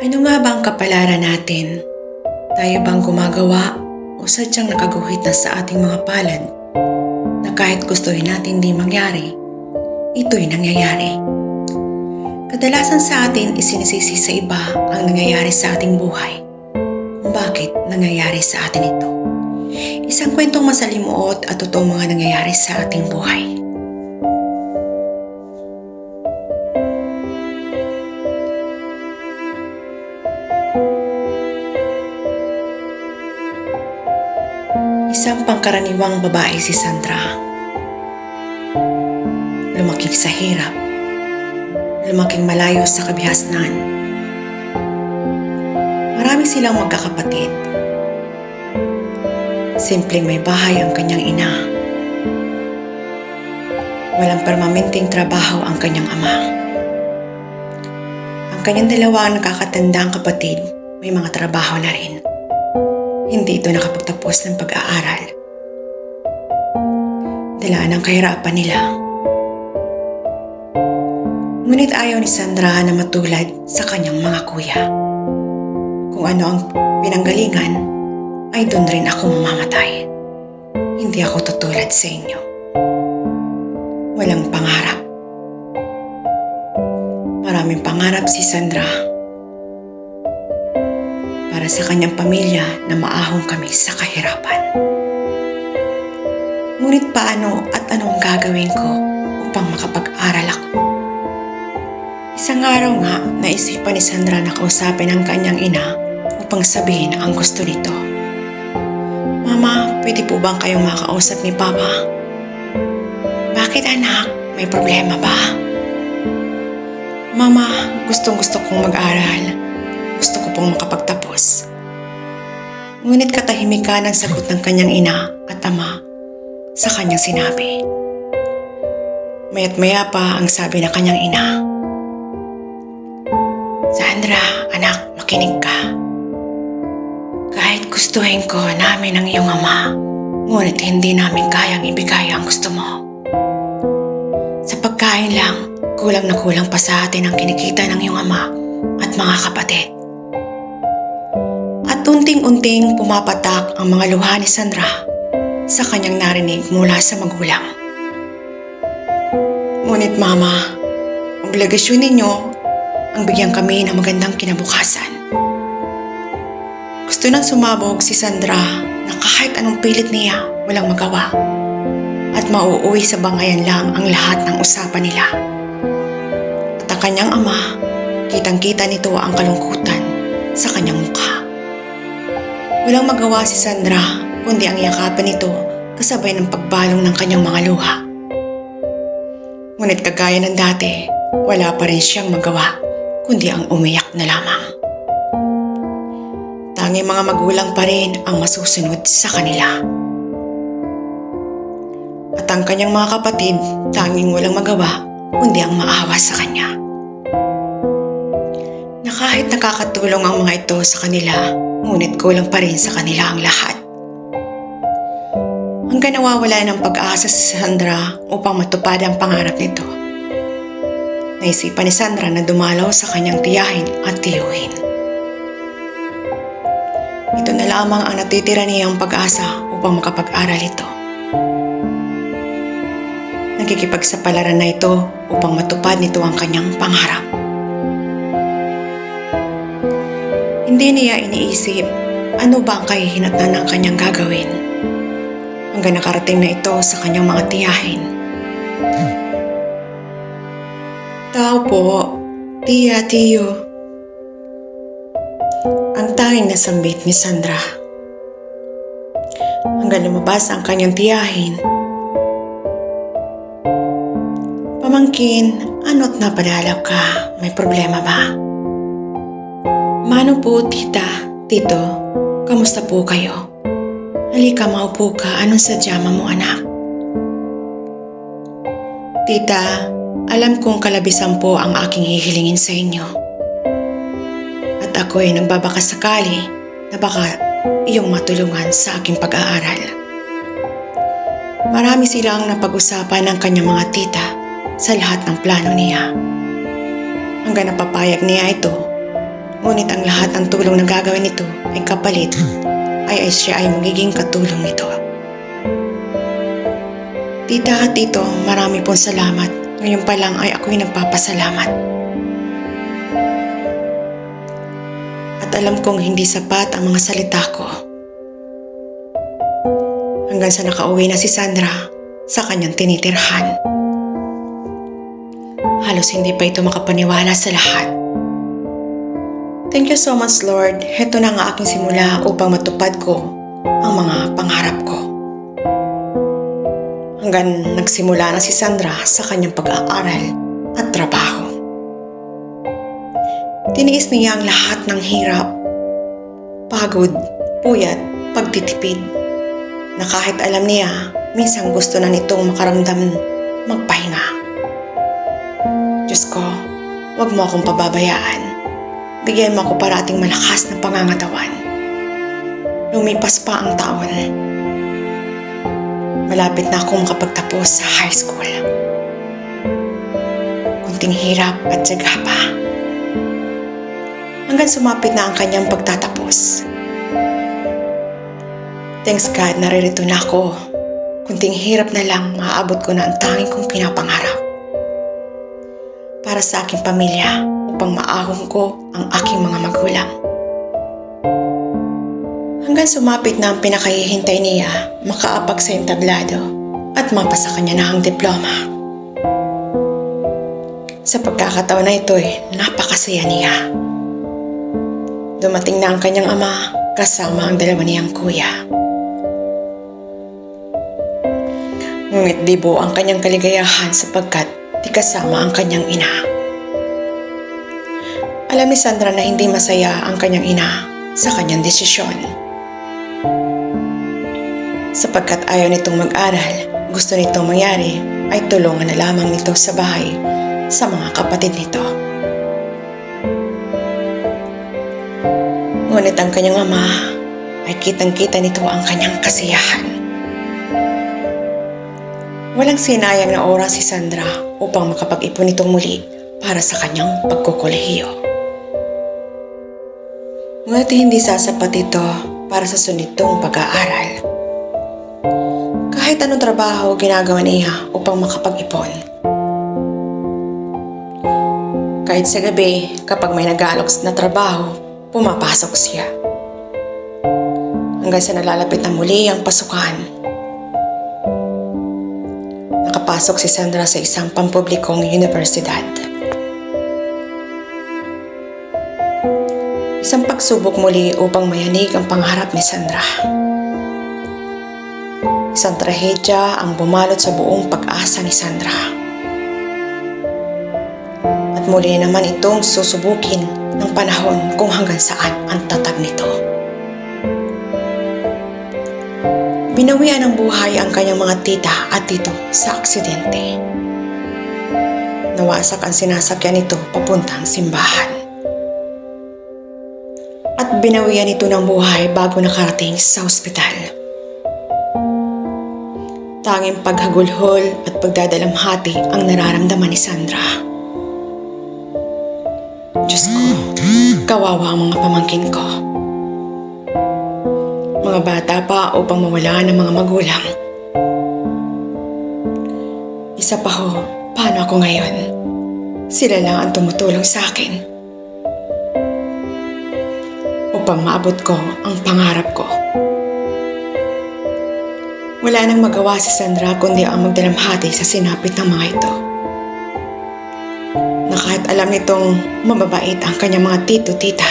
Ano nga ba ang kapalaran natin? Tayo bang gumagawa o sadyang nakaguhit na sa ating mga palad na kahit gustuhin natin di mangyari, ito'y nangyayari? Kadalasan sa atin isinisisi sa iba ang nangyayari sa ating buhay. Bakit nangyayari sa atin ito? Isang kwentong masalimuot at totoong mga nangyayari sa ating buhay. Isang pangkaraniwang babae si Sandra. Lumaking sa hirap. Lumaking malayo sa kabihasnan. Marami silang magkakapatid. Simpleng may bahay ang kanyang ina. Walang permanenteng trabaho ang kanyang ama. Ang kanyang dalawang nakakatandang kapatid may mga trabaho na rin. Hindi ito nakapagtapos ng pag-aaral. Dalaan ang kahirapan nila. Ngunit ayaw ni Sandra na matulad sa kanyang mga kuya. Kung ano ang pinanggalingan, ay doon rin ako mamamatay. Hindi ako tutulad sa inyo. Walang pangarap. Maraming pangarap si Sandra. Para sa kanyang pamilya na maahon kami sa kahirapan. Ngunit paano at anong gagawin ko upang makapag-aral ako? Isang araw nga, naisipan ni Sandra na kausapin ang kanyang ina upang sabihin ang gusto nito. Mama, pwede po bang kayong makausap ni Papa? Bakit anak? May problema ba? Mama, gustong-gusto kong mag-aral. Gusto ko pong makapagtapos. Ngunit katahimikan ang sagot ng kanyang ina at ama sa kanyang sinabi. Maya't maya pa ang sabi ng kanyang ina. Sandra, anak, makinig ka. Kahit gustuhin ko namin ang iyong ama, ngunit hindi namin kayang ibigay ang gusto mo. Sa pagkain lang, kulang na kulang pa sa atin ang kinikita ng iyong ama at mga kapatid. At unting-unting pumapatak ang mga luha ni Sandra sa kanyang narinig mula sa magulang. Ngunit mama, obligasyon ninyo ang bigyan kami ng magandang kinabukasan. Gusto nang sumabog si Sandra na kahit anong pilit niya walang magawa at mauuwi sa bangayan lang ang lahat ng usapan nila. At ang kanyang ama, kitang-kita nito ang kalungkutan sa kanyang mukha. Walang magawa si Sandra kundi ang yakapin nito kasabay ng pagbalong ng kanyang mga luha. Ngunit kagaya ng dati, wala pa rin siyang magawa kundi ang umiyak na lamang. Tanging mga magulang pa rin ang masusunod sa kanila. At ang kanyang mga kapatid tanging walang magawa kundi ang maawa sa kanya. Na kahit nakakatulong ang mga ito sa kanila, ngunit kulang pa rin sa kanila ang lahat. Hanggang nawawala ng pag-asa si Sandra upang matupad ang pangarap nito. Naisipan ni Sandra na dumalaw sa kanyang tiyahin at tiyuhin. Ito na lamang ang natitira niyang pag-asa upang makapag-aral ito. Nakikipagsapalaran na ito upang matupad nito ang kanyang pangarap. Hindi niya iniisip ano ba ang kahihinatnan ng kanyang gagawin hanggang nakarating na ito sa kanyang mga tiyahin. Tao po, tiya, tiyo. Ang tanging nasambit ni Sandra. Hanggang lumabas ang kanyang tiyahin. Pamangkin, ano't napadalaw ka? May problema ba? Mano po, tita, tito, kamusta po kayo? Halika, maupo ka. Anong sadyama mo, anak? Tita, alam kong kalabisan po ang aking hihilingin sa inyo. At ako'y nagbabakasakali na baka iyong matulungan sa aking pag-aaral. Marami silang napag-usapan ng kanyang mga tita sa lahat ng plano niya. Hanggang napapayag niya ito Ngunit ang lahat ng tulong na gagawin nito ay kapalit ay siya ay magiging katulong nito. Tita at tito, marami pong salamat. Ngayon pa lang ay ako'y nagpapasalamat. At alam kong hindi sapat ang mga salita ko. Hanggang sa nakauwi na si Sandra sa kanyang tinitirhan. Halos hindi pa ito makapaniwala sa lahat. Thank you so much, Lord. Heto na nga aking simula upang matupad ko ang mga pangarap ko. Hanggang nagsimula na si Sandra sa kanyang pag-aaral at trabaho. Tiniis niya ang lahat ng hirap, pagod, puyat, pagtitipid, na kahit alam niya, minsan gusto na nitong makaramdam magpahinga. Diyos ko, huwag mo akong pababayaan. Bigyan mo ako parating malakas na pangangatawan. Lumipas pa ang taon. Malapit na akong makapagtapos sa high school. Kunting hirap at tiyaga pa. Hanggang sumapit na ang kanyang pagtatapos. Thanks God, naririto na ako. Kunting hirap na lang, maaabot ko na ang tanging kong pinapangarap. Para sa aking pamilya, upang maahon ko ang aking mga magulang. Hanggang sumapit na ang pinakahihintay niya, makaapag sa entablado at mapasa kanya na ang diploma. Sa pagkakataon na ito napakasaya niya. Dumating na ang kanyang ama kasama ang dalawa niyang kuya. Ngunit bibo ang kanyang kaligayahan sapagkat di kasama ang kanyang ina. Alam ni Sandra na hindi masaya ang kanyang ina sa kanyang desisyon. Sapagkat ayaw nitong mag-aral, gusto nitong mangyari ay tulungan na lamang nito sa bahay sa mga kapatid nito. Ngunit ang kanyang ama ay kitang-kita nito ang kanyang kasiyahan. Walang sinayang na oras si Sandra upang makapag-ipon nitong muli para sa kanyang pagkukolehiyo. Ngunit hindi sasapat ito para sa sunitong pag-aaral. Kahit anong trabaho ginagawa niya upang makapag-ipon. Kahit sa gabi, kapag may nag-aalok na trabaho, pumapasok siya. Hanggang sa nalalapit na muli ang pasukan. Nakapasok si Sandra sa isang pampublikong universidad. Isang pagsubok muli upang mayanig ang pangarap ni Sandra. Isang trahedya ang bumalot sa buong pag-asa ni Sandra. At muli naman itong susubukin ng panahon kung hanggang saan ang tatag nito. Binawian ng buhay ang kanyang mga tita at tito sa aksidente. Nawasak ang sinasakyan nito papuntang simbahan. At binawian ito ng buhay bago nakarating sa ospital. Tanging paghagulhol at pagdadalamhati ang nararamdaman ni Sandra. Diyos ko, kawawa ang mga pamangkin ko. Mga bata pa upang mawala ng mga magulang. Isa pa ho, paano ako ngayon? Sila lang ang tumutulong sa akin upang maabot ko ang pangarap ko. Wala nang magawa si Sandra kundi ang magdalamhati sa sinapit ng mga ito. Na kahit alam nitong mababait ang kanyang mga tito-tita.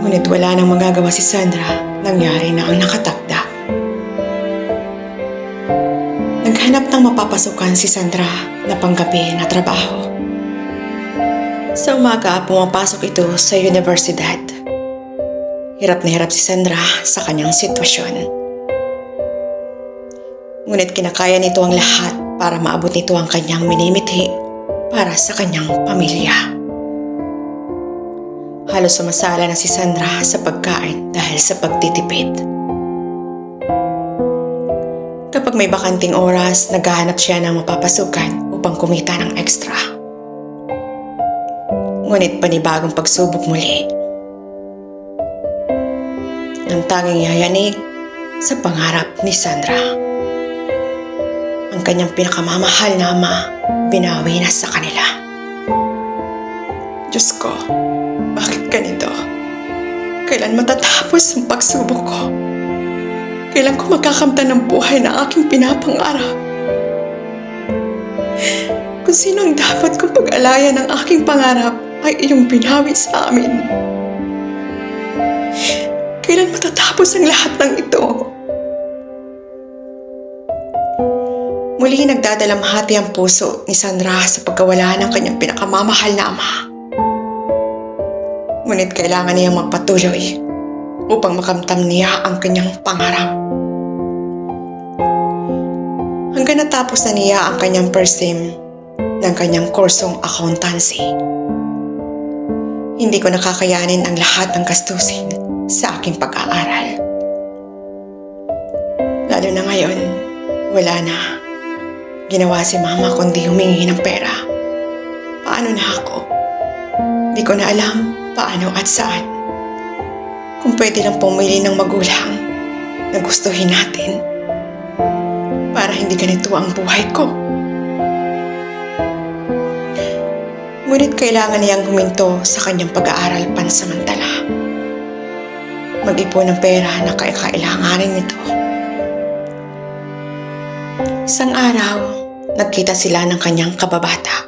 Ngunit wala nang magagawa si Sandra, nangyari na ang nakatakda. Naghanap ng mapapasukan si Sandra na panggabi na trabaho. Sa umaga, pumapasok ito sa universidad. Hirap na hirap si Sandra sa kanyang sitwasyon. Ngunit kinakaya nito ang lahat para maabot nito ang kanyang minimithi para sa kanyang pamilya. Halos sumasala na si Sandra sa pagkain dahil sa pagtitipid. Kapag may bakanting oras, naghahanap siya ng mapapasukan upang kumita ng extra. Ngunit panibagong pagsubok muli ng tanging yayanig sa pangarap ni Sandra. Ang kanyang pinakamamahal na ama, binawi na sa kanila. Diyos ko, bakit ganito? Kailan matatapos ang pagsubok ko? Kailan ko makakamtan ng buhay na aking pinapangarap? Kung sino ang dapat kong pag-alayan ng aking pangarap ay iyong binawi sa amin. Kailan matatapos ang lahat ng ito? Muli nagdadalamhati ang puso ni Sandra sa pagkawala ng kanyang pinakamamahal na ama. Ngunit kailangan niyang magpatuloy upang makamtam niya ang kanyang pangarap. Hanggang natapos na niya ang kanyang first sem ng kanyang kursong accountancy. Hindi ko nakakayanin ang lahat ng gastusin sa aking pag-aaral. Lalo na ngayon, wala na. Ginawa si mama kundi humingi ng pera. Paano na ako? Di ko na alam paano at saan. Kung pwede lang pumili ng magulang na gustuhin natin para hindi ganito ang buhay ko. Ngunit kailangan niyang huminto sa kanyang pag-aaral pansamantala. Mag-ipon ng pera na kailanganin nito. Isang araw, nagkita sila ng kanyang kababata.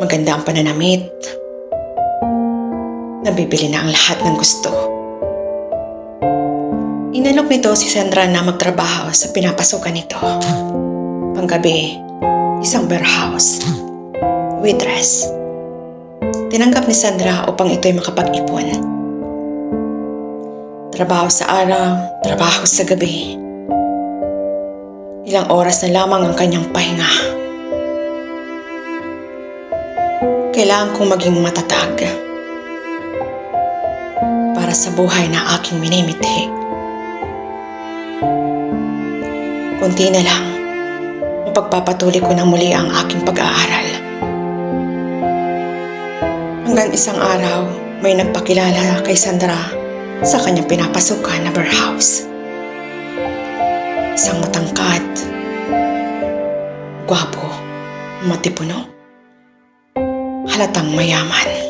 Maganda ang pananamit. Nabibili na ang lahat ng gusto. Inalok nito si Sandra na magtrabaho sa pinapasukan nito. Panggabi, isang warehouse. Waitress. Tinanggap ni Sandra upang ito'y makapag-ipon. Trabaho sa araw, trabaho sa gabi. Ilang oras na lamang ang kanyang pahinga. Kailangan kong maging matatag para sa buhay na aking minimithi. Kunti na lang, mapagpapatuloy ko na muli ang aking pag-aaral. Hanggang isang araw, may nagpakilala kay Sandra sa kanyang pinapasukan na warehouse. Isang matangkad, gwapo, matipuno, halatang mayaman.